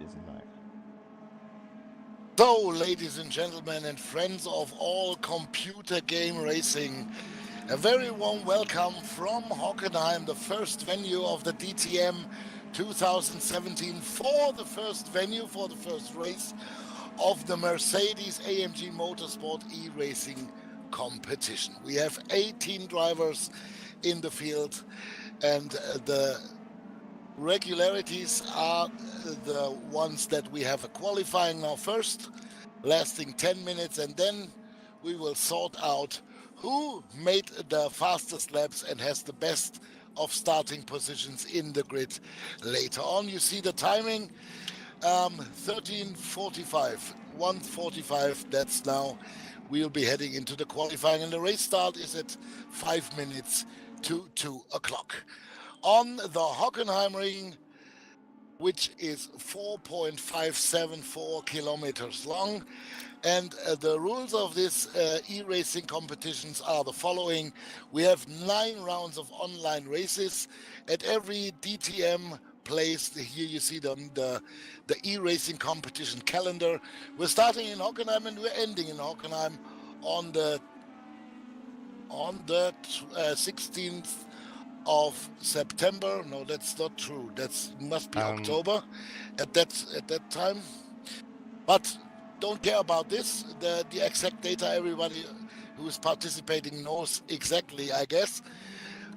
isn't live. So, ladies and gentlemen and friends of all computer game racing, a very warm welcome from Hockenheim, the first venue of the DTM 2017, for the first venue, for the first race of the Mercedes AMG Motorsport eRacing competition. We have 18 drivers in the field, and the regularities are the ones that we have a qualifying now first, lasting 10 minutes, and then we will sort out who made the fastest laps and has the best of starting positions in the grid later on. You see the timing, 13:45, 1:45, that's now. We'll be heading into the qualifying, and the race start is at 5 minutes to 2 o'clock. On the Hockenheim ring, which is 4.574 kilometers long. And the rules of this e-racing competitions are the following. We have 9 rounds of online races at every DTM place. Here you see the e-racing competition calendar. We're starting in Hockenheim and we're ending in Hockenheim on the 16th of September. No, that's not true. That must be October at that time. But don't care about this. The exact data everybody who is participating knows exactly, I guess.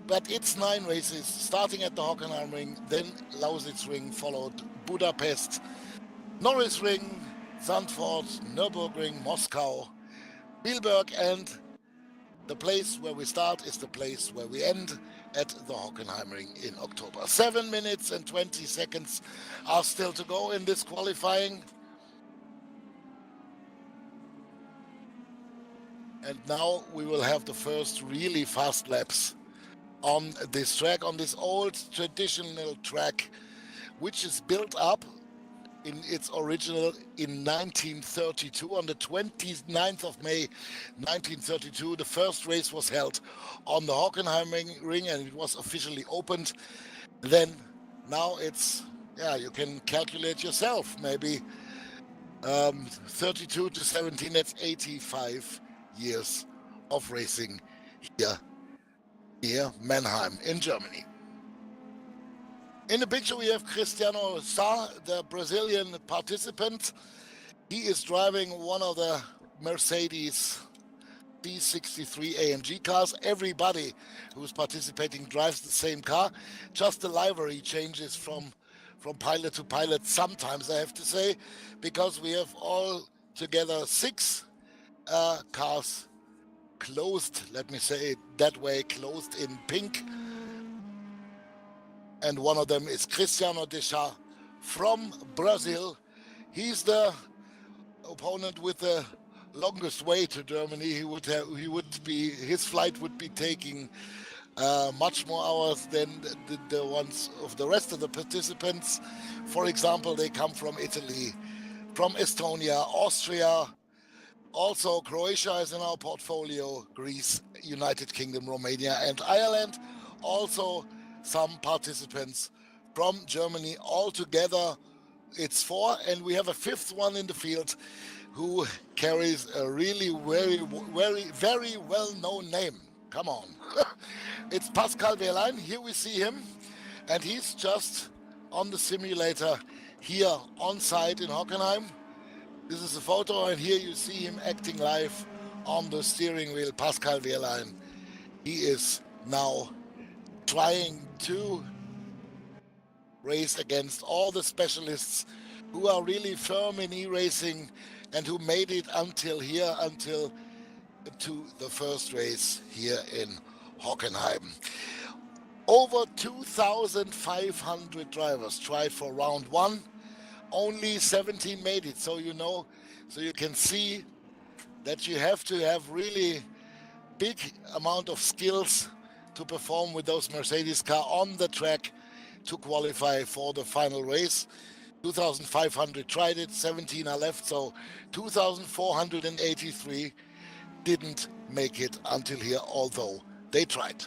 But it's 9 races, starting at the Hockenheim ring, then Lausitz ring, followed Budapest, Norris ring, Zandvoort, Nürburgring, Moscow, Spielberg, and the place where we start is the place where we end at the Hockenheim ring in October. 7 minutes and 20 seconds are still to go in this qualifying. And now we will have the first really fast laps on this track, on this old traditional track, which is built up in its original in 1932. On the 29th of May 1932, the first race was held on the Hockenheim ring and it was officially opened. Then now it's, you can calculate yourself, maybe 32 to 17, that's 85 years of racing here Mannheim in Germany. In the picture we have Cristiano Sá, the Brazilian participant. He is driving one of the Mercedes C63 AMG cars. Everybody who's participating drives the same car. Just the livery changes from pilot to pilot sometimes, I have to say, because we have all together 6 cars clothed, let me say it that way, clothed in pink. And one of them is Cristiano Deixar from Brazil. He's the opponent with the longest way to Germany. His flight would be taking much more hours than the ones of the rest of the participants. For example, they come from Italy, from Estonia, Austria, also Croatia is in our portfolio, Greece, United Kingdom, Romania, and Ireland. Also some participants from Germany. Altogether it's 4, and we have a 5th one in the field who carries a really very well-known name. Come on. It's Pascal Wehrlein. Here we see him, and he's just on the simulator here on site in Hockenheim. This is a photo, and here you see him acting live on the steering wheel. Pascal Wehrlein. He is now trying to race against all the specialists who are really firm in e-racing and who made it until to the first race here in Hockenheim. Over 2,500 drivers tried for round 1. Only 17 made it, so you can see that you have to have really big amount of skills to perform with those Mercedes car on the track to qualify for the final race. 2,500 tried it, 17 are left, so 2,483 didn't make it until here, although they tried.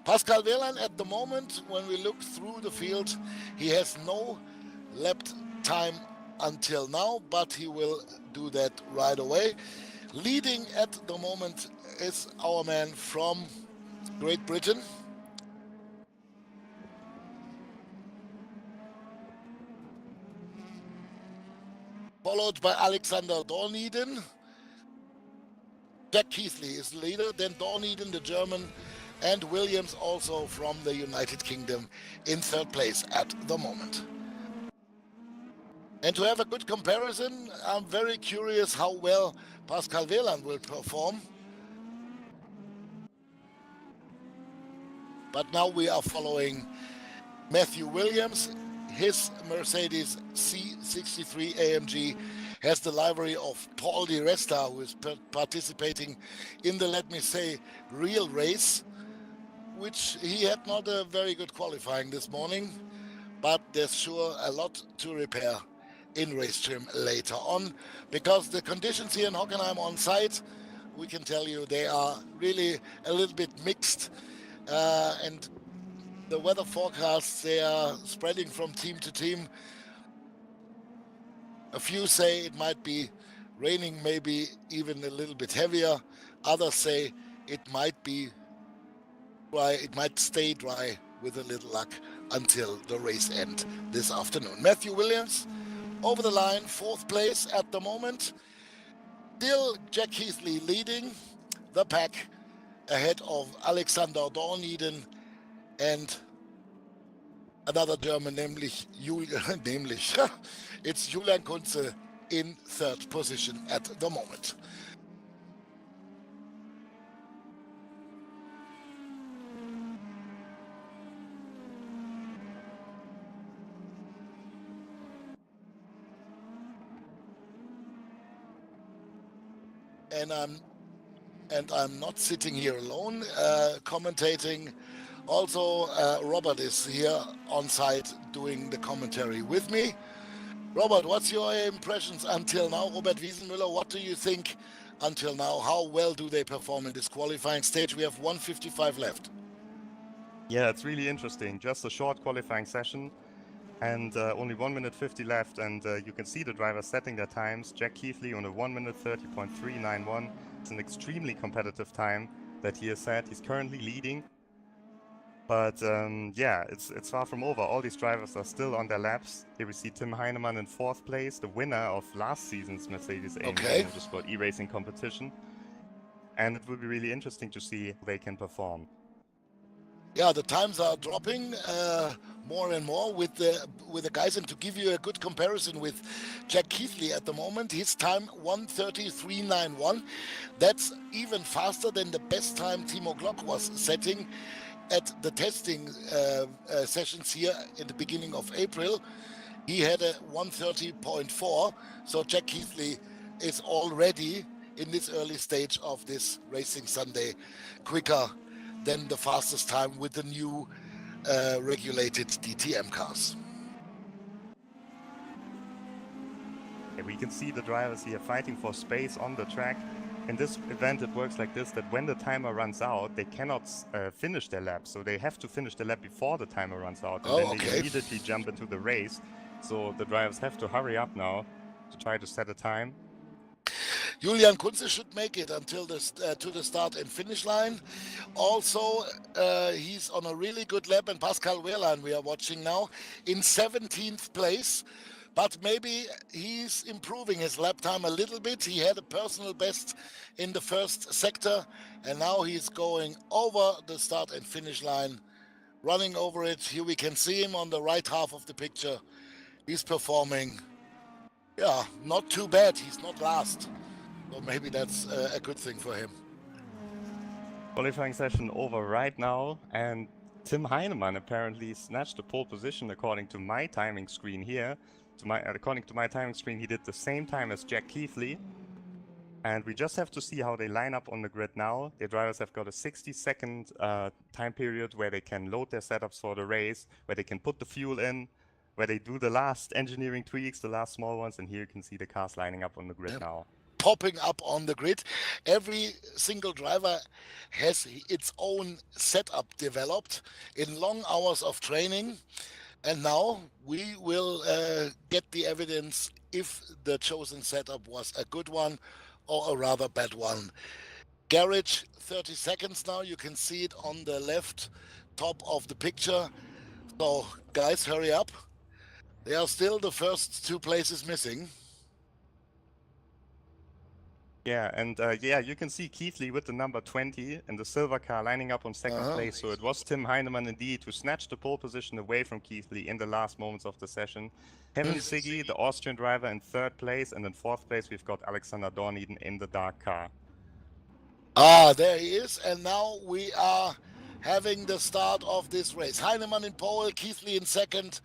Pascal Wehrlein at the moment, when we look through the field, he has no lap time until now, but he will do that right away. Leading at the moment is our man from Great Britain, followed by Alexander Dorneden. Jack Keithley is the leader, then Dorneden, the German, and Williams also from the United Kingdom in third place at the moment. And to have a good comparison, I'm very curious how well Pascal Wehrlein will perform. But now we are following Matthew Williams. His Mercedes C63 AMG has the livery of Paul Di Resta, who is participating in the, let me say, real race, which he had not a very good qualifying this morning, but there's sure a lot to repair in race trim later on, because the conditions here in Hockenheim on site, we can tell you they are really a little bit mixed, and the weather forecasts, they are spreading from team to team. A few say it might be raining, maybe even a little bit heavier. Others say it might be dry, it might stay dry with a little luck until the race end this afternoon. Matthew Williams over the line, fourth place at the moment. Still Jack Keithley leading the pack ahead of Alexander Dorneden and another German, it's Julian Kunze in third position at the moment. And I'm not sitting here alone commentating. Also, Robert is here on site doing the commentary with me. Robert, what's your impressions until now? Robert Wiesenmüller, what do you think until now? How well do they perform in this qualifying stage? We have 1:55 left. Yeah, it's really interesting. Just a short qualifying session and only 1 minute 50 left. And you can see the drivers setting their times. Jack Keithley on a 1 minute 30.391. It's an extremely competitive time that he has set. He's currently leading. But yeah, it's far from over. All these drivers are still on their laps. Here we see Tim Heinemann in fourth place, the winner of last season's Mercedes AMG Motorsport eRacing competition. And it will be really interesting to see how they can perform. Yeah, the times are dropping more and more with the guys, and to give you a good comparison with Jack Keithley at the moment, his time 1:33.91. That's even faster than the best time Timo Glock was setting at the testing sessions here in the beginning of April. He had a 1:30.4, so Jack Keithley is already in this early stage of this Racing Sunday quicker than the fastest time with the new regulated DTM cars. We can see the drivers here fighting for space on the track. In this event, it works like this, that when the timer runs out, they cannot finish their lap. So they have to finish the lap before the timer runs out. And then they immediately jump into the race. So the drivers have to hurry up now to try to set a time. Julian Kunze should make it until to the start and finish line. Also, he's on a really good lap, and Pascal Wehrlein we are watching now in 17th place. But maybe he's improving his lap time a little bit. He had a personal best in the first sector, and now he's going over the start and finish line, running over it. Here we can see him on the right half of the picture. He's performing, yeah, not too bad. He's not last. So maybe that's a good thing for him. Qualifying session over right now, and Tim Heinemann apparently snatched the pole position according to my timing screen here. According to my timing screen, he did the same time as Jack Keithley. And we just have to see how they line up on the grid now. The drivers have got a 60-second time period where they can load their setups for the race, where they can put the fuel in, where they do the last engineering tweaks, the last small ones. And here you can see the cars lining up on the grid now. Popping up on the grid. Every single driver has its own setup developed in long hours of training. And now we will get the evidence if the chosen setup was a good one or a rather bad one. Garage, 30 seconds now. You can see it on the left top of the picture. So, guys, hurry up. There are still the first 2 places missing. Yeah, and yeah, you can see Keithley with the number 20 and the silver car lining up on second place. So it was Tim Heinemann indeed who snatched the pole position away from Keithley in the last moments of the session. Kevin Siggy, the Austrian driver, in third place, and in fourth place we've got Alexander Dorneden in the dark car. Ah, there he is. And now we are having the start of this race. Heinemann in pole, Keithley in second.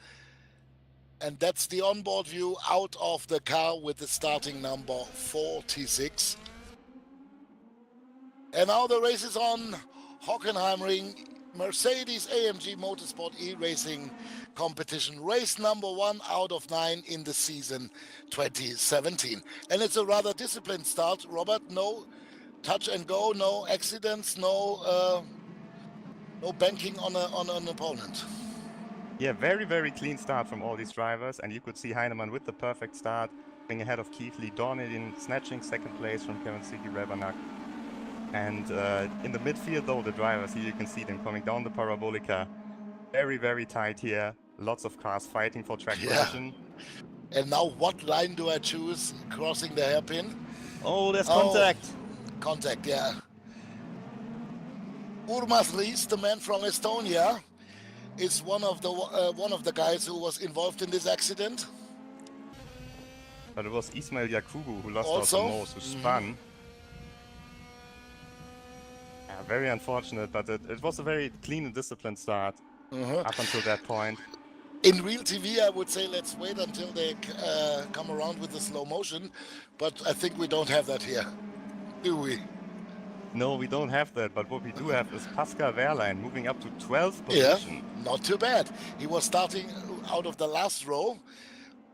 And that's the onboard view out of the car with the starting number 46. And now the race is on Hockenheimring Mercedes AMG Motorsport eRacing competition. Race number 1 out of 9 in the season 2017. And it's a rather disciplined start. Robert, no touch and go, no accidents, no banking on an opponent. Yeah, very, very clean start from all these drivers. And you could see Heinemann with the perfect start, being ahead of Keithley, Dorneden snatching second place from Kevin Siggy Rebanak. And in the midfield, though, the drivers, here you can see them coming down the Parabolica. Very, very tight here. Lots of cars fighting for track position. And now what line do I choose crossing the hairpin? Oh, there's contact. Contact, yeah. Urmas Reis, the man from Estonia, is one of the guys who was involved in this accident. But it was Ismail Yakubu who lost out the most, who spun. Yeah, very unfortunate, but it was a very clean and disciplined start up until that point. In real TV, I would say let's wait until they come around with the slow motion, but I think we don't have that here, do we? No, we don't have that, but what we do have is Pascal Wehrlein moving up to 12th position. Yeah, not too bad. He was starting out of the last row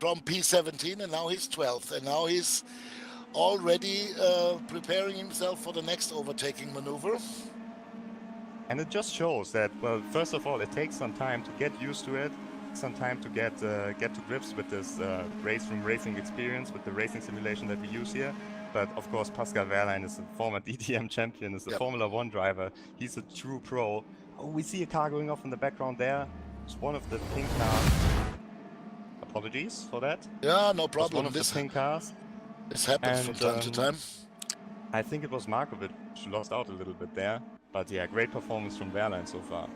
from P17, and now he's 12th, and now he's already preparing himself for the next overtaking maneuver. And it just shows that, well, first of all, it takes some time to get used to it, some time to get to grips with this race room racing experience, with the racing simulation that we use here. But of course, Pascal Wehrlein is a former DTM champion, is a Formula One driver. He's a true pro. Oh, we see a car going off in the background there. It's one of the pink cars. Apologies for that. Yeah, no problem. It's one of the pink cars. This happens from time to time. I think it was Markovic who lost out a little bit there. But yeah, great performance from Wehrlein so far.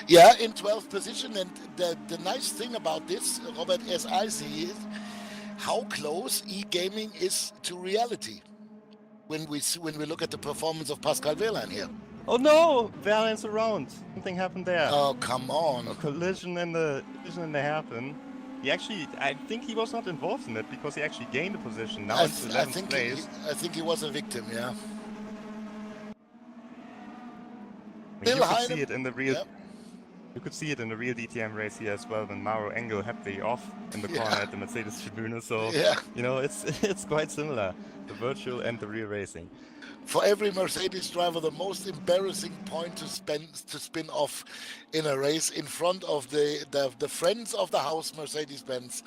Yeah, in 12th position. And the nice thing about this, Robert, as I see it, how close e-gaming is to reality when we look at the performance of Pascal Wehrlein here. Oh no! Wehrlein's around. Something happened there. Oh, come on. A collision in the hairpin. He actually, I think he was not involved in it because he actually gained a position. Now it's 11th place. I think he was a victim, yeah. You could see it in the real. Yep. You could see it in the real DTM race here as well when Mauro Engel had the off in the corner at the Mercedes Tribune. So, you know, it's quite similar, the virtual and the real racing. For every Mercedes driver, the most embarrassing point to spin off in a race in front of the friends of the house Mercedes-Benz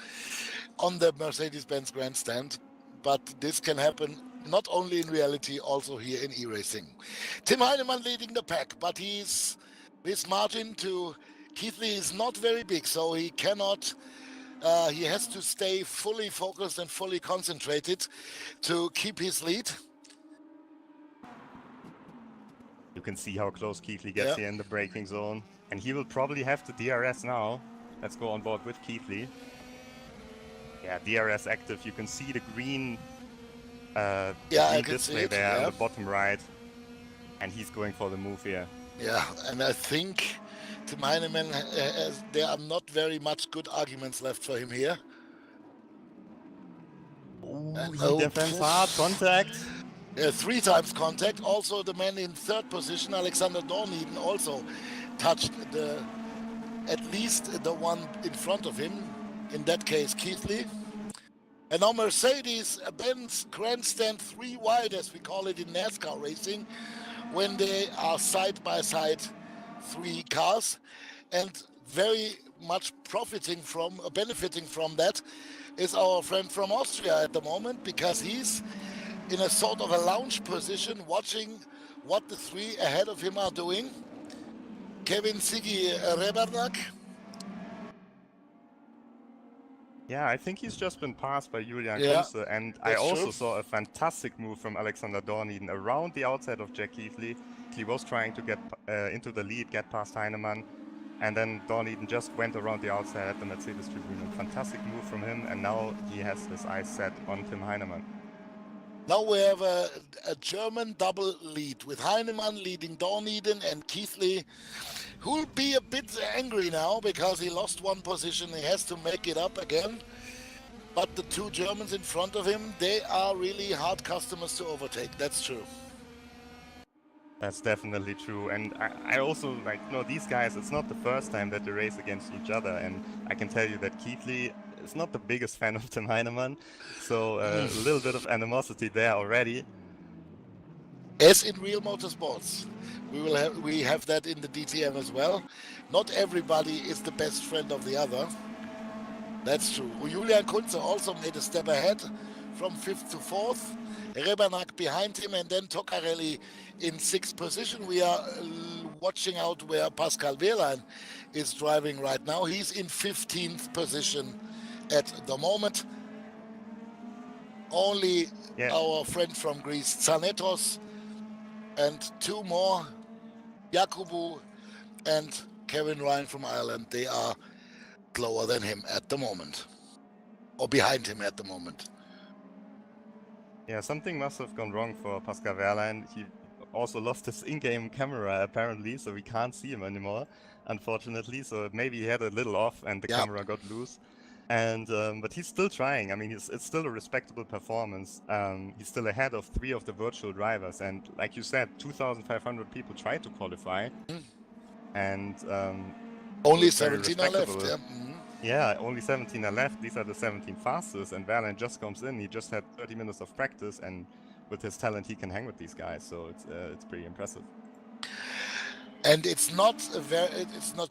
on the Mercedes-Benz grandstand. But this can happen not only in reality, also here in eRacing. Tim Heinemann leading the pack, but his margin to Keithley is not very big, so he cannot. He has to stay fully focused and fully concentrated to keep his lead. You can see how close Keithley gets here in the braking zone, and he will probably have the DRS now. Let's go on board with Keithley. Yeah, DRS active. You can see the green display there on the bottom right, and he's going for the move here. Yeah, and I think Tim Heinemann, there are not very much good arguments left for him here. He defends hard, contact. 3 times contact. Also, the man in 3rd position, Alexander Dorneden, also touched at least the one in front of him. In that case, Keithley. And now Mercedes-Benz grandstand 3 wide, as we call it in NASCAR racing, when they are side by side 3 cars. And very much benefiting from that is our friend from Austria at the moment, because he's in a sort of a lounge position watching what the three ahead of him are doing. Kevin Sigi Rebernak. Yeah, I think he's just been passed by Julian Yeah, Kunze, and I that's also true. saw a fantastic move from Alexander Dorniden around the outside of Jack Keithley. He was trying to get into the lead, get past Heinemann, and then Dorniden just went around the outside at the Mercedes tribune. Fantastic move from him, and now he has his eyes set on Tim Heinemann. Now we have a German double lead with Heinemann leading Dorniden and Keithley, who'll be a bit angry now because he lost one position. He has to make it up again. But the two Germans in front of him, they are really hard customers to overtake. That's true. That's definitely true, and I also, like, you know, these guys, it's not the first time that they race against each other, and I can tell you that Keithley is not the biggest fan of Tim Heinemann, so a little bit of animosity there already. As in real motorsports, we have that in the DTM as well. Not everybody is the best friend of the other. That's true. Julian Kunze also made a step ahead from 5th to 4th. Rebernak behind him, and then Tocarelli in 6th position. We are watching out where Pascal Wehrlein is driving right now. He's in 15th position at the moment. Only our friend from Greece, Tsanetos, and two more, Jakubu and Kevin Ryan from Ireland. They are lower than him at the moment, or behind him at the moment. Yeah, something must have gone wrong for Pascal Wehrlein. He also lost his in-game camera apparently, so we can't see him anymore, unfortunately. So maybe he had a little off and the camera got loose. And but he's still trying. I mean, it's still a respectable performance. He's still ahead of 3 of the virtual drivers, and like you said, 2,500 people tried to qualify, and only 17 are left. Yeah. Yeah, only 17 are left. These are the 17 fastest, and Wehrlein just comes in. He just had 30 minutes of practice, and with his talent, he can hang with these guys. So it's pretty impressive. And it's not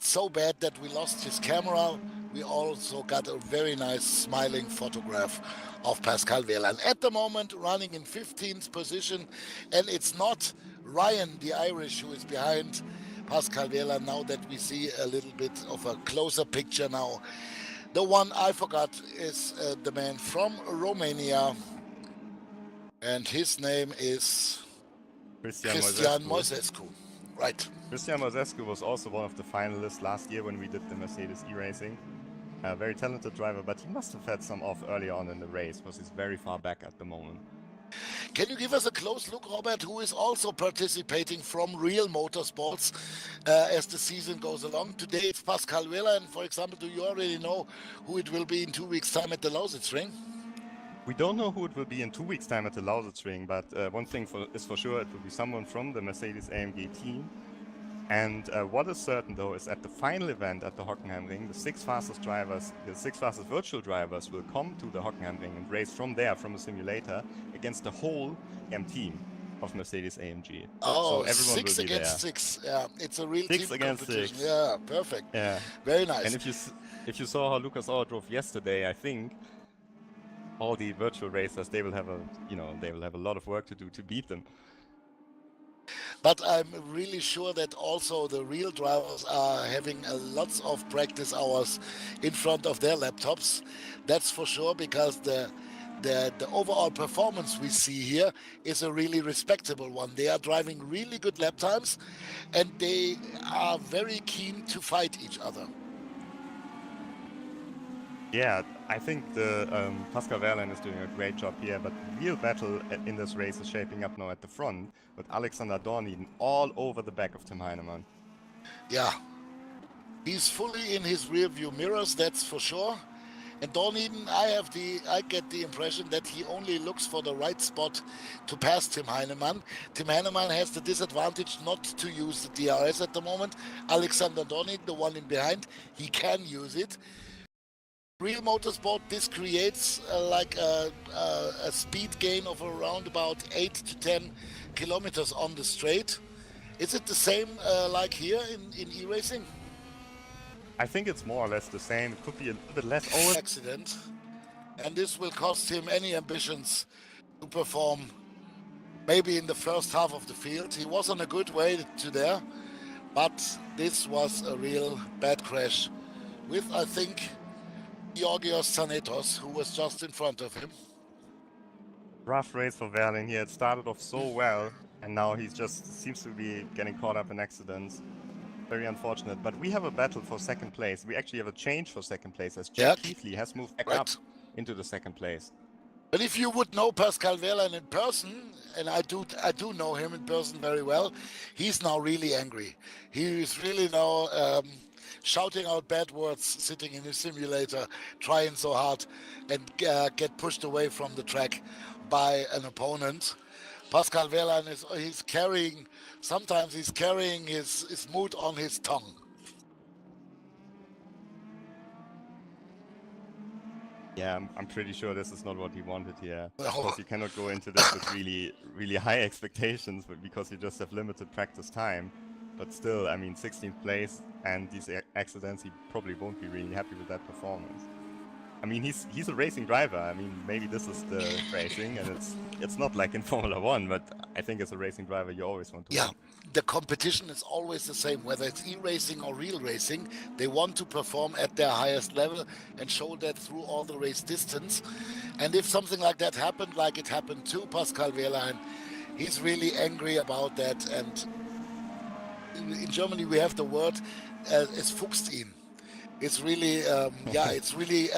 so bad that we lost his camera. We also got a very nice smiling photograph of Pascal Wehrlein at the moment, running in 15th position, and it's not Ryan, the Irish, who is behind Pascal Wehrlein. Now that we see a little bit of a closer picture now, the one I forgot is the man from Romania, and his name is Cristian Moisescu. Right. Cristian Moisescu was also one of the finalists last year when we did the Mercedes eRacing. A very talented driver, but he must have had some off early on in the race because he's very far back at the moment. Can you give us a close look, Robert, who is also participating from real motorsports as the season goes along? Today it's Pascal Wehrlein, for example. Do you already know who it will be in 2 weeks' time at the Lausitz Ring? We don't know who it will be in 2 weeks' time at the Lausitz Ring, but one thing is for sure, it will be someone from the Mercedes AMG team. And what is certain, though, is at the final event at the Hockenheimring, the 6 fastest virtual drivers will come to the Hockenheimring and race from there, from a simulator, against the whole team of Mercedes AMG. Oh, so everyone 6 will be against there. 6. Yeah, it's a real 6 team against competition. 6. Yeah, perfect. Yeah, very nice. And if you saw how Lucas Auer drove yesterday, I think all the virtual racers, they will have a lot of work to do to beat them. But I'm really sure that also the real drivers are having lots of practice hours in front of their laptops. That's for sure, because the overall performance we see here is a really respectable one. They are driving really good lap times, and they are very keen to fight each other. Yeah, I think the Pascal Wehrlein is doing a great job here, but the real battle in this race is shaping up now at the front with Alexander Dorniden all over the back of Tim Heinemann. Yeah, he's fully in his rear view mirrors, that's for sure. And Dorniden, I get the impression that he only looks for the right spot to pass Tim Heinemann. Tim Heinemann has the disadvantage not to use the DRS at the moment. Alexander Dorniden, the one in behind, he can use it. Real motorsport, this creates like a speed gain of around about 8 to 10 kilometers on the straight. Is it the same like here in eRacing? I think it's more or less the same. It could be a little bit less. Oh, Accident, and this will cost him any ambitions to perform maybe in the first half of the field. He was on a good way to there, but this was a real bad crash with, I think, Georgios Tsanetos, who was just in front of him. rough race for Verlin here. It started off so well, and now he's just seems to be getting caught up in accidents. Very unfortunate. But we have a battle for second place. We actually have a change for second place, as Jack Keithley has moved back up into the second place. But if you would know Pascal Wehrlein in person, and I do know him in person very well, he's now really angry. He is really now shouting out bad words, sitting in his simulator, trying so hard, and get pushed away from the track by an opponent. Pascal Wehrlein sometimes he's carrying his mood on his tongue. Yeah, I'm pretty sure this is not what he wanted here. Of course, you cannot go into this with really high expectations, but because you just have limited practice time. But still, I mean, 16th place and these accidents, he probably won't be really happy with that performance. I mean, he's a racing driver. I mean, maybe this is the racing, and it's not like in Formula One, but I think as a racing driver, you always want to win. The competition is always the same, whether it's e-racing or real racing. They want to perform at their highest level and show that through all the race distance. And if something like that happened, like it happened to Pascal Wehrlein, he's really angry about that. And in Germany, we have the word es fuchst ihn. It's really, it's really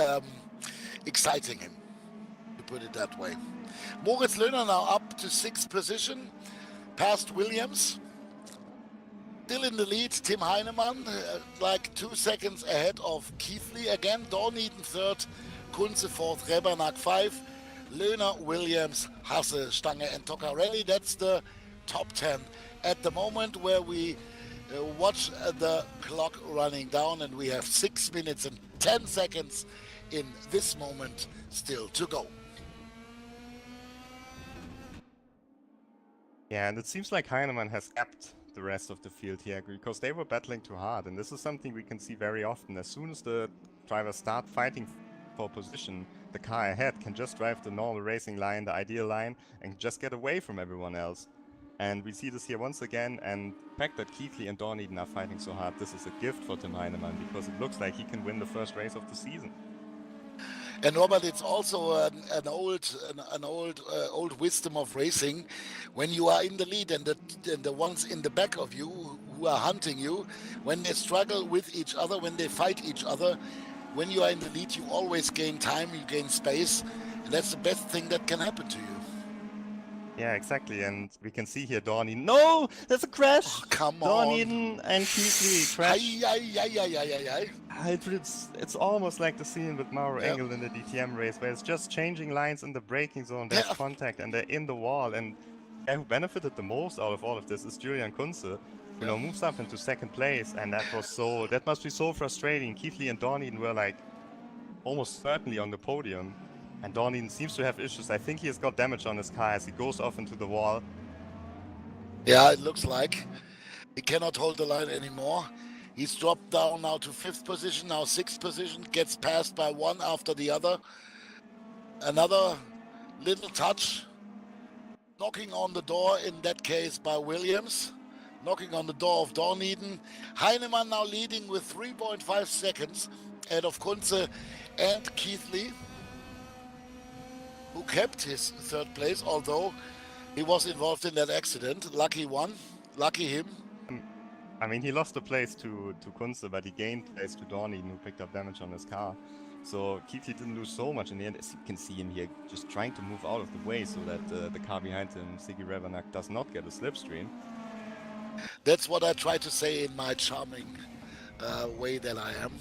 exciting him, to put it that way. Moritz Löhner now up to 6th position, past Williams. Still in the lead, Tim Heinemann, like 2 seconds ahead of Keithley again. Dorniden 3rd, Kunze 4th, Rebernack 5, Löhner, Williams, Hasse, Stange and Toccarelli. That's the top 10 at the moment, where we watch the clock running down, and we have 6 minutes and 10 seconds in this moment still to go. Yeah, and it seems like Heinemann has kept the rest of the field here because they were battling too hard, and this is something we can see very often. As soon as the drivers start fighting for position, the car ahead can just drive the normal racing line, the ideal line, and just get away from everyone else. And we see this here once again, and the fact that Keithley and Dorniden are fighting so hard, this is a gift for Tim Heinemann, because it looks like he can win the first race of the season. And Robert, it's also an old wisdom of racing. When you are in the lead and the ones in the back of you who are hunting you, when they struggle with each other, when they fight each other, when you are in the lead, you always gain time, you gain space, and that's the best thing that can happen to you. Yeah, exactly, and we can see here Dorniden. No, there's a crash. Oh, come on. Dorniden and Keithley crash. Ay. It's almost like the scene with Mauro Engel in the DTM race, where it's just changing lines in the braking zone. There's contact, and they're in the wall. And who benefited the most out of all of this is Julian Kunze, who moves up into 2nd place, and that must be so frustrating. Keithley and Dorniden were like almost certainly on the podium. And Dorniden seems to have issues. I think he has got damage on his car as he goes off into the wall. Yeah, it looks like he cannot hold the line anymore. He's dropped down now to 5th position, now 6th position, gets passed by one after the other. Another little touch, knocking on the door, in that case by Williams, knocking on the door of Dorniden. Heinemann now leading with 3.5 seconds ahead of Kunze and Keithley, who kept his 3rd place, although he was involved in that accident. Lucky him. I mean, he lost the place to Kunze, but he gained place to Dorniden, who picked up damage on his car. So Keithley didn't lose so much in the end. As you can see him here, just trying to move out of the way so that the car behind him, Sigi Rebernack, does not get a slipstream. That's what I try to say in my charming way that I am.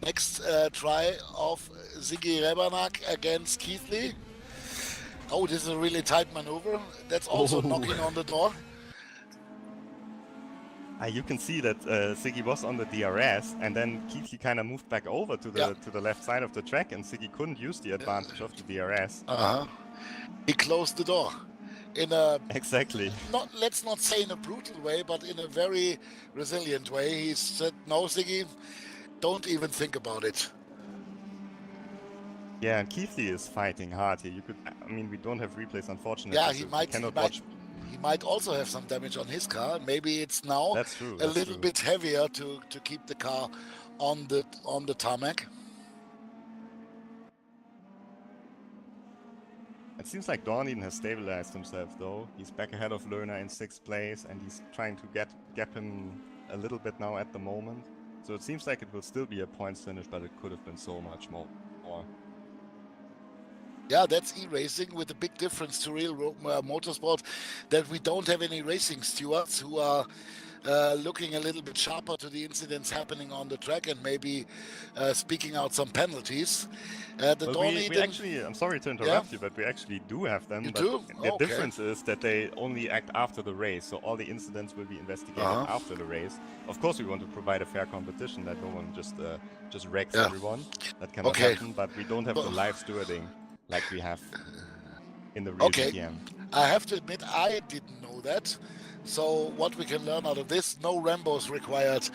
Next try of Sigi Rebernack against Keithley. Oh, this is a really tight maneuver. That's also knocking on the door. You can see that Sigi was on the DRS, and then Keithley kind of moved back over to the left side of the track, and Sigi couldn't use the advantage of the DRS. He closed the door. in a Exactly. not, let's not say in a brutal way, but in a very resilient way. He said, "No, Siggy, don't even think about it." Yeah, and Keithley is fighting hard here. You could, I mean, we don't have replays, unfortunately, Yeah, so we cannot watch. he might also have some damage on his car. Maybe it's now That's true. a That's little true. bit heavier to keep the car on the tarmac. It seems like Dorniden has stabilized himself, though. He's back ahead of Lerner in 6th place, and he's trying to gap him a little bit now at the moment. So it seems like it will still be a points finish, but it could have been so much more. Yeah, that's eRacing, with a big difference to real motorsport, that we don't have any racing stewards who are looking a little bit sharper to the incidents happening on the track and maybe speaking out some penalties. Well, we actually, I'm sorry to interrupt you, but we actually do have them. You but do? The Okay. difference is that they only act after the race, so all the incidents will be investigated after the race. Of course, we want to provide a fair competition, that no one just wrecks everyone. That cannot happen, but we don't have the live stewarding like we have in the real DTM. I have to admit, I didn't know that. So what we can learn out of this: no Rambos required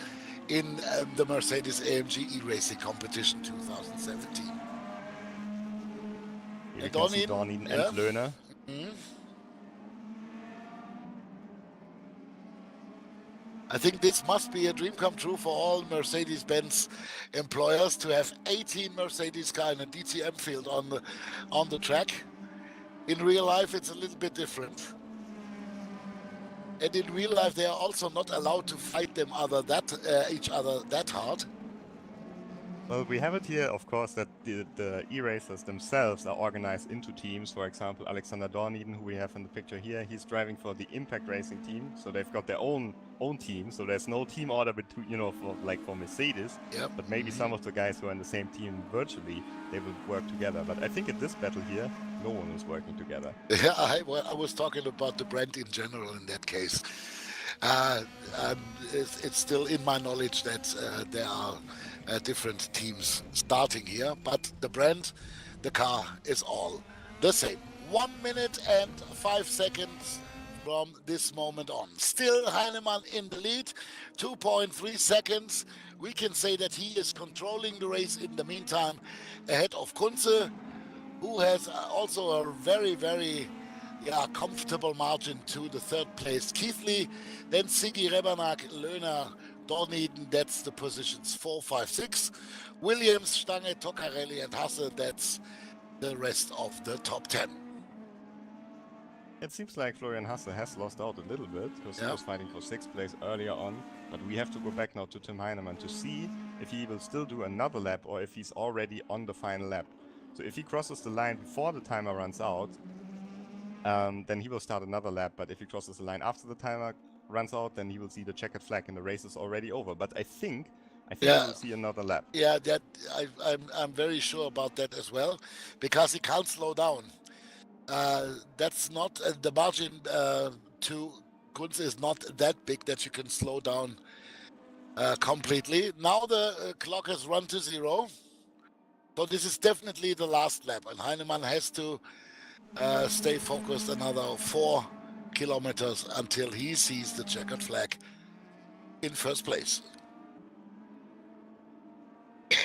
in the Mercedes AMG eRacing competition 2017. Here we can see Dorniden and Lerner. I think this must be a dream come true for all Mercedes-Benz employers, to have 18 Mercedes cars in a DTM field on the track. In real life, it's a little bit different. And in real life, they are also not allowed to fight each other that hard. Well, we have it here, of course, that the e-racers themselves are organized into teams. For example, Alexander Dorniden, who we have in the picture here, he's driving for the Impact Racing team, so they've got their own team. So there's no team order between, for Mercedes. Yep. But maybe some of the guys who are in the same team virtually, they will work together. But I think in this battle here, no one is working together. Yeah, I was talking about the brand in general in that case. It's still in my knowledge that there are different teams starting here, but the brand, the car is all the same. 1 minute and 5 seconds from this moment on. Still Heinemann in the lead, 2.3 seconds. We can say that he is controlling the race in the meantime, ahead of Kunze, who has also a very, very comfortable margin to the 3rd place. Keithley, then Siggy, Rebernack, Lerner, Dorniden, that's the positions 4, 5, 6. Williams, Stange, Toccarelli, and Hasse, that's the rest of the top 10. It seems like Florian Hasse has lost out a little bit, because he was fighting for 6th place earlier on. But we have to go back now to Tim Heinemann to see if he will still do another lap or if he's already on the final lap. So if he crosses the line before the timer runs out, then he will start another lap. But if he crosses the line after the timer runs out, then he will see the checkered flag and the race is already over. But I think we will see another lap. Yeah, that I'm very sure about that as well, because he can't slow down. That's not the margin to Kunze is not that big that you can slow down completely. Now the clock has run to 0, so this is definitely the last lap, and Heinemann has to stay focused another 4 kilometers until he sees the checkered flag in 1st place.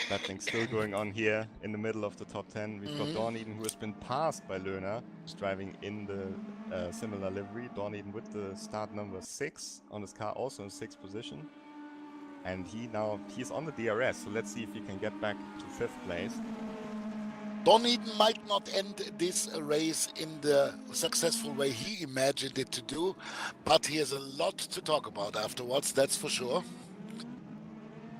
Battling still going on here in the middle of the top 10. We've got Dorniden, who has been passed by Lerner, who's driving in the similar livery. Dorniden with the start number 6 on his car, also in 6th position. And he's on the DRS, so let's see if he can get back to 5th place. Dorniden might not end this race in the successful way he imagined it to do, but he has a lot to talk about afterwards, that's for sure.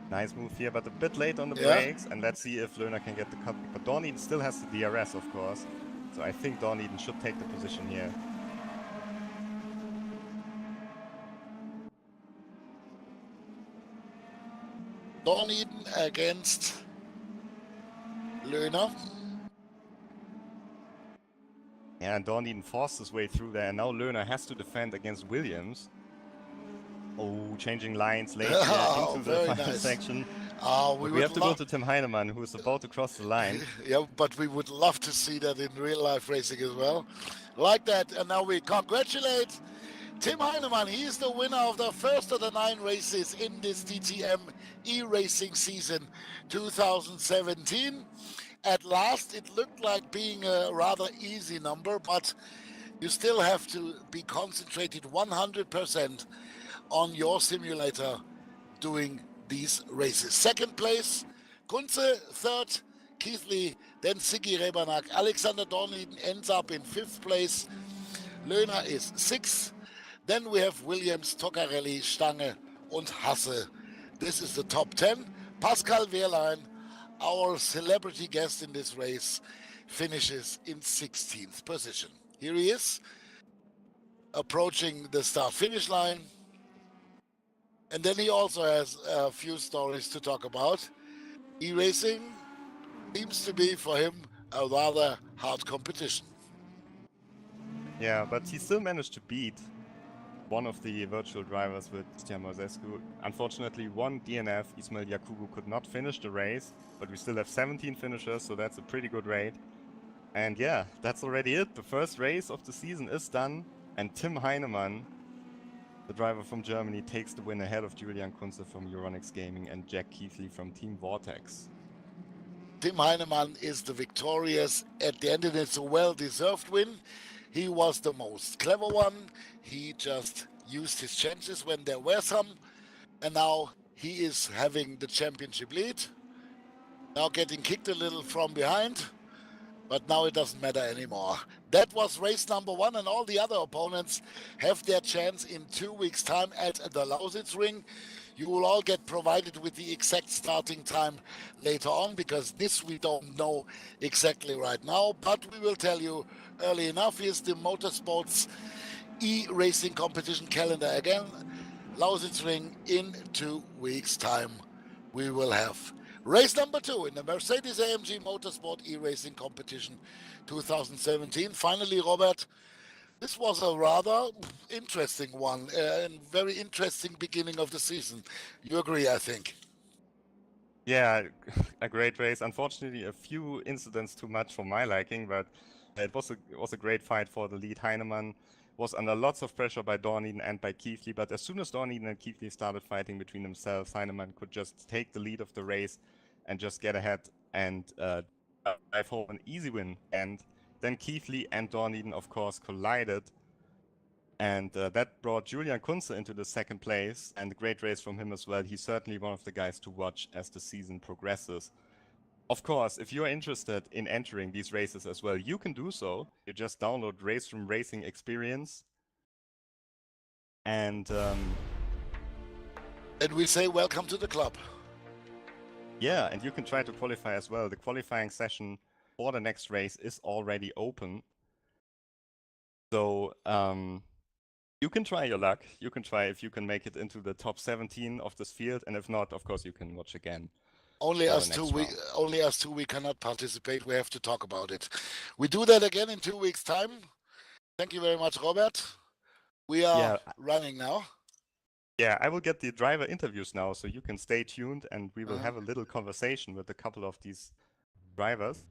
Nice move here, but a bit late on the brakes, and let's see if Lerner can get the cut. But Dorniden still has the DRS, of course, so I think Dorniden should take the position here. Dorniden against Lerner. Yeah, and Dorniden forced his way through there, and now Lerner has to defend against Williams. Oh, changing lines late into the final section. We We would have to go love, to Tim Heinemann, who is about to cross the line. yeah, but we would love to see that in real life racing as well. Like that, and now we congratulate Tim Heinemann. He is the winner of the first of the 9 races in this DTM e-racing season 2017. At last, it looked like being a rather easy number, but you still have to be concentrated 100% on your simulator doing these races. Second place, Kunze. Third, Keithley. Then Sigi Rebanak. Alexander Dorniden ends up in 5th place. Löhner is 6th. Then we have Williams, Tocarelli, Stange und Hasse. This is the top 10. Pascal Wehrlein, our celebrity guest in this race, finishes in 16th position. Here he is, approaching the start-finish line. And then he also has a few stories to talk about. E-racing seems to be, for him, a rather hard competition. Yeah, but he still managed to beat one of the virtual drivers with Cristian Moisescu. Unfortunately, one DNF, Ismail Yakubu, could not finish the race, but we still have 17 finishers, so that's a pretty good rate. And yeah, that's already it. The first race of the season is done, and Tim Heinemann, the driver from Germany, takes the win ahead of Julian Kunze from Euronics Gaming and Jack Keithley from Team Vortex. Tim Heinemann is the victorious at the end, and it's a well-deserved win. He was the most clever one. He just used his chances when there were some, and now he is having the championship lead. Now getting kicked a little from behind, but now it doesn't matter anymore. That was race number 1, and all the other opponents have their chance in 2 weeks' time at the Lausitz Ring. You will all get provided with the exact starting time later on, because this we don't know exactly right now, but we will tell you early enough. Here's the Motorsports e-racing competition calendar again. Lausitz Ring in 2 weeks' time. We will have race number 2 in the Mercedes AMG Motorsport e-racing competition 2017. Finally, Robert, this was a rather interesting one and very interesting beginning of the season. You agree, I think? Yeah, a great race. Unfortunately, a few incidents too much for my liking, but it was a great fight for the lead. Heinemann was under lots of pressure by Dorniden and by Keithley, but as soon as Dorniden and Keithley started fighting between themselves, Heinemann could just take the lead of the race and just get ahead and drive home an easy win. And then Keithley and Dorniden, of course, collided, and that brought Julian Kunze into the second place, and a great race from him as well. He's certainly one of the guys to watch as the season progresses. Of course, if you're interested in entering these races as well, you can do so. You just download Race from Racing Experience. And we say welcome to the club. yeah, and you can try to qualify as well. The qualifying session for the next race is already open. So you can try your luck. You can try if you can make it into the top 17 of this field, and if not, of course, you can watch again. Only us two, we cannot participate. We have to talk about it. We do that again in 2 weeks' time. Thank you very much, Robert. We are running now. Yeah, I will get the driver interviews now, so you can stay tuned, and we will have a little conversation with a couple of these drivers.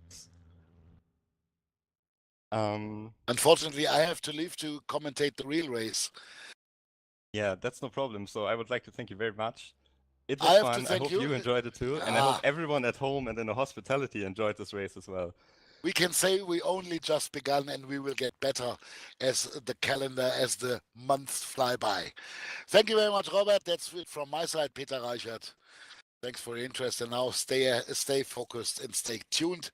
Unfortunately, I have to leave to commentate the real race. Yeah, that's no problem. So I would like to thank you very much. It was fun. I hope you enjoyed it too. And I hope everyone at home and in the hospitality enjoyed this race as well. We can say we only just begun, and we will get better as the calendar, as the months fly by. Thank you very much, Robert. That's it from my side, Peter Reichert. Thanks for your interest, and now stay focused and stay tuned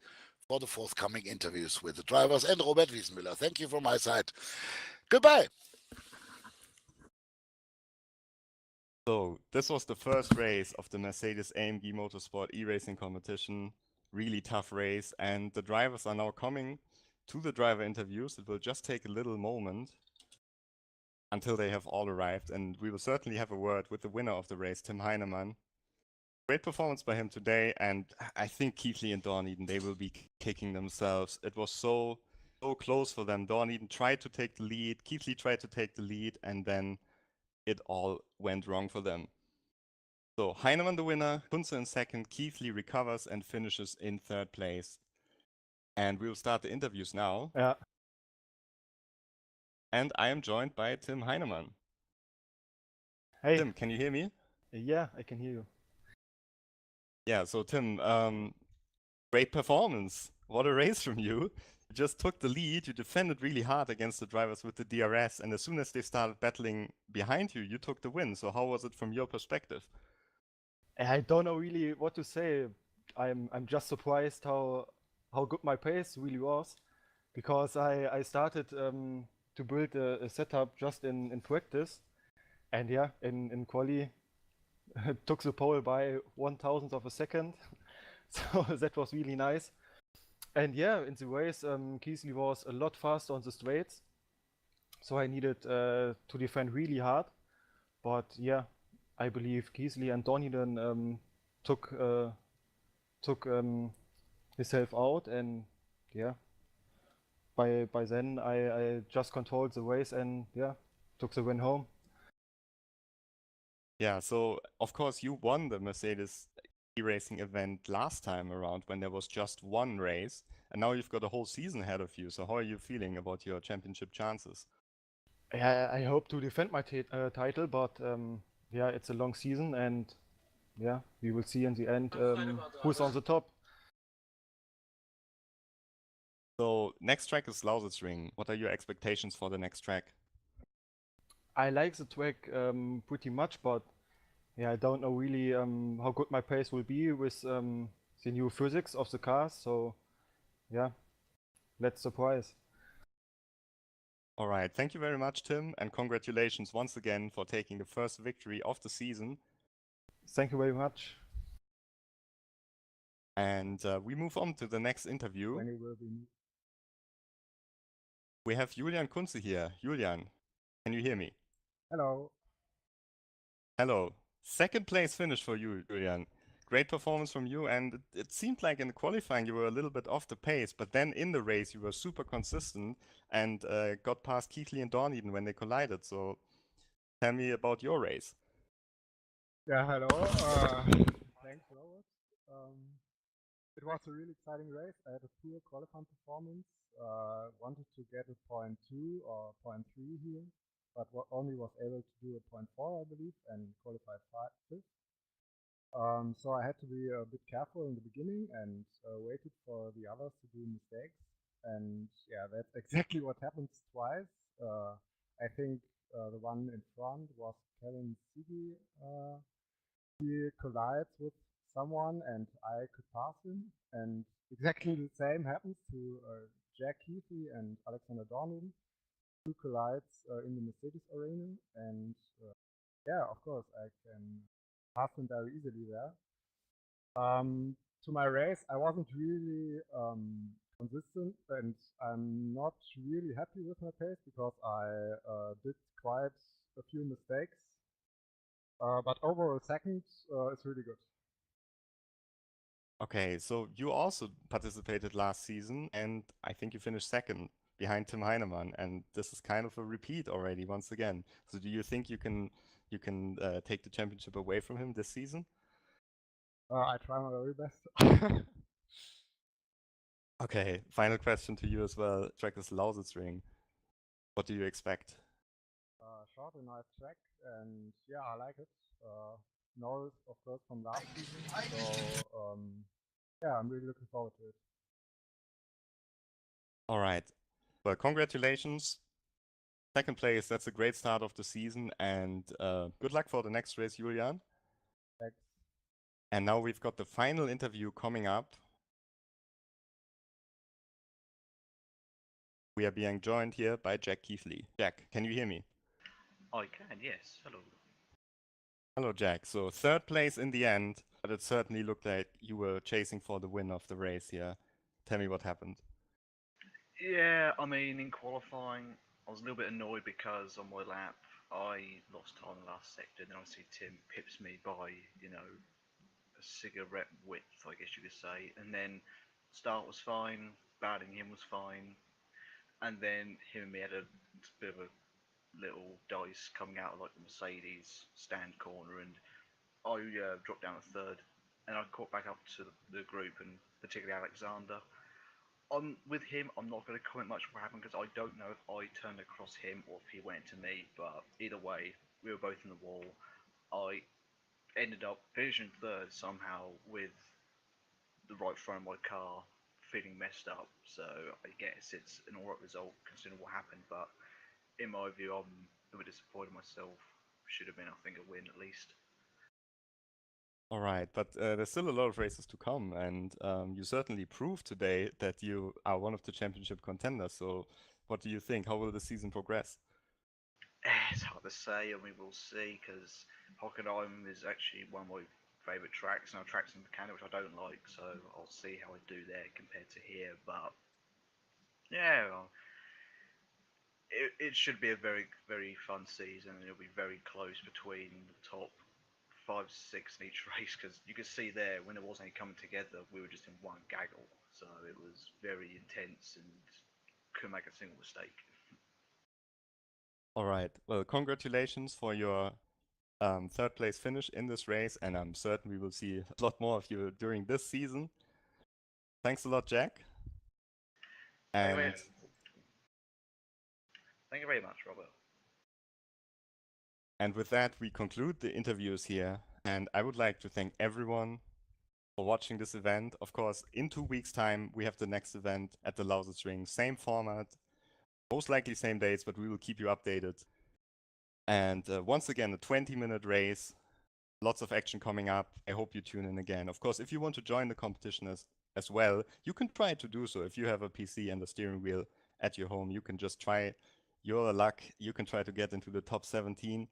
for the forthcoming interviews with the drivers and Robert Wiesenmüller. Thank you from my side. Goodbye. So this was the first race of the Mercedes AMG Motorsport e-racing competition. Really tough race, and the drivers are now coming to the driver interviews. It will just take a little moment until they have all arrived, and we will certainly have a word with the winner of the race, Tim Heinemann. Great performance by him today, and I think Keithley and Dorniden, they will be kicking themselves. It was so close for them. Dorniden tried to take the lead, Keithley tried to take the lead, and then it all went wrong for them. So Heinemann the winner, Kunze in second, Keithley recovers and finishes in third place. And we will start the interviews now. Yeah. And I am joined by Tim Heinemann. Hey. Tim, can you hear me? Yeah, I can hear you. Yeah, so Tim, great performance. What a race from you. You just took the lead, you defended really hard against the drivers with the DRS, and as soon as they started battling behind you, you took the win. So how was it from your perspective? I don't know really what to say. I'm just surprised how good my pace really was, because I started to build a setup just in practice, and yeah, in quali took the pole by 1,000th of a second, so that was really nice. And yeah, in the race, Keasley was a lot faster on the straights, so I needed to defend really hard. But yeah, I believe Keasley and Doniden took himself out, and yeah, by then I just controlled the race and yeah, took the win home. Yeah, so of course you won the Mercedes eRacing event last time around when there was just one race, and now you've got a whole season ahead of you. So how are you feeling about your championship chances? Yeah, I hope to defend my title, but yeah, it's a long season, and yeah, we will see in the end who's on the top. So next track is Lausitzring. What are your expectations for the next track? I like the track pretty much, but yeah, I don't know really how good my pace will be with the new physics of the cars. So yeah, let's surprise. All right, thank you very much, Tim, and congratulations once again for taking the first victory of the season. Thank you very much. And we move on to the next interview. When it will be. We have Julian Kunze here. Julian, can you hear me? Hello. Hello. Second place finish for you, Julian. Great performance from you, and it seemed like in the qualifying you were a little bit off the pace, but then in the race you were super consistent and got past Keithley and Dorneden when they collided. So tell me about your race. Yeah, hello. Thanks, Robert. It was a really exciting race. I had a poor qualifying performance. Wanted to get a 0.2 or 0.3 here, but only was able to do a 0.4, I believe, and qualified fifth. So I had to be a bit careful in the beginning and waited for the others to do mistakes. And yeah, that's exactly what happens twice. I think the one in front was Kevin Sigi. He collides with someone and I could pass him. And exactly the same happens to Jack Heathy and Alexander Dornin, who collides in the Mercedes arena. And yeah, of course, I can pass him very easily there. To my race, I wasn't really consistent, and I'm not really happy with my pace because I did quite a few mistakes. But overall, second is really good. Okay, so you also participated last season, and I think you finished second behind Tim Heinemann, and this is kind of a repeat already once again. So do you think you can take the championship away from him this season? I try my very best. Okay, final question to you as well. Track is Lausitzring. What do you expect? Short and nice track, and yeah, I like it. Know it, of course, from last season. So yeah, I'm really looking forward to it. All right. Well, congratulations. Second place, that's a great start of the season, and good luck for the next race, Julian. Thanks. And now we've got the final interview coming up. We are being joined here by Jack Keithley. Jack, can you hear me? I can, yes. Hello. Hello, Jack. So third place in the end, but it certainly looked like you were chasing for the win of the race here. Tell me what happened. Yeah, I mean, in qualifying, I was a little bit annoyed because on my lap, I lost time in the last sector, and then obviously Tim pips me by, a cigarette width, I guess you could say. And then start was fine, batting him was fine, and then him and me had a bit of a little dice coming out of like the Mercedes stand corner, and I dropped down to third, and I caught back up to the group, and particularly Alexander. With him, I'm not going to comment much what happened because I don't know if I turned across him or if he went to me. But either way, we were both in the wall. I ended up finishing third somehow with the right front of my car feeling messed up. So I guess it's an alright result considering what happened. But in my view, I'm a bit disappointed myself. Should have been, I think, a win at least. All right, but there's still a lot of races to come, and you certainly proved today that you are one of the championship contenders. So, what do you think? How will the season progress? It's hard to say. I mean, we'll see because Hockenheim is actually one of my favourite tracks, and I've tracks in Canada which I don't like. So I'll see how I do there compared to here. But yeah, well, it should be a very very fun season, and it'll be very close between the top 5, 6 in each race because you can see there when there wasn't any coming together, we were just in one gaggle. So it was very intense and couldn't make a single mistake. All right, well, congratulations for your third place finish in this race, and I'm certain we will see a lot more of you during this season. Thanks a lot, Jack. Thank you very, And thank you very much, Robert. And with that, we conclude the interviews here. And I would like to thank everyone for watching this event. Of course, in 2 weeks' time, we have the next event at the Lausitz Ring. Same format, most likely same dates, but we will keep you updated. And once again, a 20-minute race. Lots of action coming up. I hope you tune in again. Of course, if you want to join the competition as well, you can try to do so. If you have a PC and a steering wheel at your home, you can just try your luck. You can try to get into the top 17.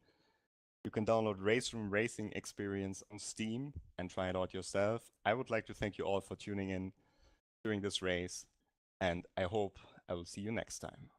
You can download Race Room Racing Experience on Steam and try it out yourself. I would like to thank you all for tuning in during this race, and I hope I will see you next time.